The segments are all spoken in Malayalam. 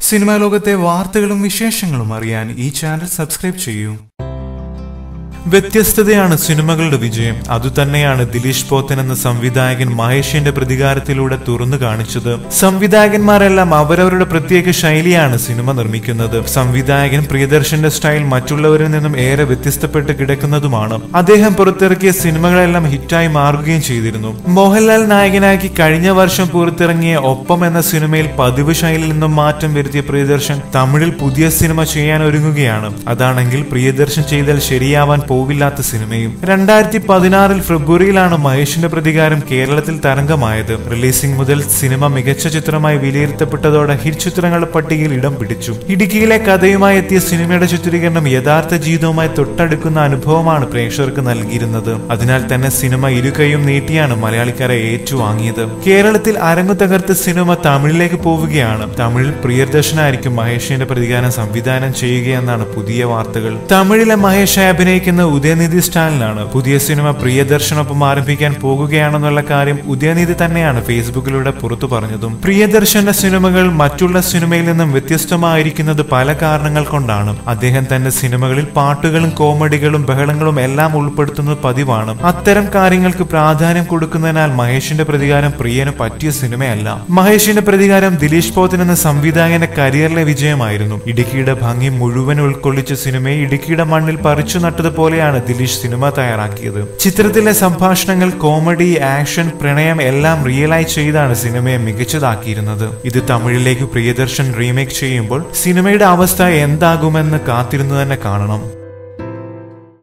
സിനിമാ ലോകത്തെ വാർത്തകളും വിശേഷങ്ങളും അറിയാൻ ഈ ചാനൽ സബ്സ്ക്രൈബ് ചെയ്യൂ. വ്യത്യസ്തതയാണ് സിനിമകളുടെ വിജയം. അതുതന്നെയാണ് ദിലീഷ് പോത്തൻ എന്ന സംവിധായകൻ മഹേഷിന്റെ പ്രതികാരത്തിലൂടെ തുറന്നു കാണിച്ചത്. സംവിധായകന്മാരെല്ലാം അവരവരുടെ പ്രത്യേക ശൈലിയാണ് സിനിമ നിർമ്മിക്കുന്നത്. സംവിധായകൻ പ്രിയദർശന്റെ സ്റ്റൈൽ മറ്റുള്ളവരിൽ നിന്നും ഏറെ വ്യത്യസ്തപ്പെട്ട് കിടക്കുന്നതുമാണ്. അദ്ദേഹം പുറത്തിറക്കിയ സിനിമകളെല്ലാം ഹിറ്റായി മാറുകയും ചെയ്തിരുന്നു. മോഹൻലാൽ നായകനാക്കി കഴിഞ്ഞ വർഷം പുറത്തിറങ്ങിയ ഒപ്പം എന്ന സിനിമയിൽ പതിവ് ശൈലിയിൽ നിന്നും മാറ്റം വരുത്തിയ പ്രിയദർശൻ തമിഴിൽ പുതിയ സിനിമ ചെയ്യാൻ ഒരുങ്ങുകയാണ്. അതാണെങ്കിൽ പ്രിയദർശൻ ചെയ്താൽ ശരിയാവാൻ പോവില്ലാത്ത സിനിമയും. 2016 ഫെബ്രുവരിയിലാണ് മഹേഷിന്റെ പ്രതികാരം കേരളത്തിൽ തരംഗമായത്. റിലീസിംഗ് മുതൽ സിനിമ മികച്ച ചിത്രമായി വിലയിരുത്തപ്പെട്ടതോടെ ഹിറ്റ് ചിത്രങ്ങളുടെ പട്ടികയിൽ ഇടം പിടിച്ചു. ഇടുക്കിയിലെ കഥയുമായി എത്തിയ സിനിമയുടെ ചിത്രീകരണം യഥാർത്ഥ ജീവിതവുമായി തൊട്ടടുക്കുന്ന അനുഭവമാണ് പ്രേക്ഷകർക്ക് നൽകിയിരുന്നത്. അതിനാൽ തന്നെ സിനിമ ഇരുകൈയും നീട്ടിയാണ് മലയാളിക്കാരെ ഏറ്റുവാങ്ങിയത്. കേരളത്തിൽ അരങ്ങു തകർത്ത സിനിമ തമിഴിലേക്ക് പോവുകയാണ്. തമിഴിൽ പ്രിയദർശനായിരിക്കും മഹേഷിന്റെ പ്രതികാരം സംവിധാനം ചെയ്യുകയെന്നാണ് പുതിയ വാർത്തകൾ. തമിഴിലെ മഹേഷായി അഭിനയിക്കുന്ന ഉദയനിധി സ്റ്റാലിനാണ്. പുതിയ സിനിമ പ്രിയദർശനൊപ്പം ആരംഭിക്കാൻ പോകുകയാണെന്നുള്ള കാര്യം ഉദയനിധി തന്നെയാണ് ഫേസ്ബുക്കിലൂടെ പുറത്തു പറഞ്ഞതും. പ്രിയദർശന്റെ സിനിമകൾ മറ്റുള്ള സിനിമയിൽ നിന്നും വ്യത്യസ്തമായിരിക്കുന്നത് പല കാരണങ്ങൾ കൊണ്ടാണ്. അദ്ദേഹം തന്റെ സിനിമകളിൽ പാട്ടുകളും കോമഡികളും ബഹളങ്ങളും എല്ലാം ഉൾപ്പെടുത്തുന്നത് പതിവാണ്. അത്തരം കാര്യങ്ങൾക്ക് പ്രാധാന്യം കൊടുക്കുന്നതിനാൽ മഹേഷിന്റെ പ്രതികാരം പ്രിയന് പറ്റിയ സിനിമയല്ല. മഹേഷിന്റെ പ്രതികാരം ദിലീഷ് പോത്തൻ എന്ന സംവിധായകന്റെ കരിയറിലെ വിജയമായിരുന്നു. ഇടുക്കിയുടെ ഭംഗി മുഴുവൻ ഉൾക്കൊള്ളിച്ച സിനിമയെ ഇടുക്കിയുടെ മണ്ണിൽ പറിച്ചു നട്ടതുപോലെ ദിലീഷ് സിനിമ തയ്യാറാക്കിയത്. ചിത്രത്തിലെ സംഭാഷണങ്ങൾ, കോമഡി, ആക്ഷൻ, പ്രണയം എല്ലാം റിയലായി ചെയ്താണ് സിനിമയെ മികച്ചതാക്കിയിരുന്നത്. ഇത് തമിഴിലേക്ക് പ്രിയദർശൻ റീമേക്ക് ചെയ്യുമ്പോൾ സിനിമയുടെ അവസ്ഥ എന്താകുമെന്ന് കാത്തിരുന്നു തന്നെ കാണണം.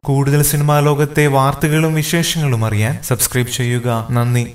കൂടുതൽ സിനിമാ ലോകത്തെ വാർത്തകളും വിശേഷങ്ങളും അറിയാൻ സബ്സ്ക്രൈബ് ചെയ്യുക. നന്ദി.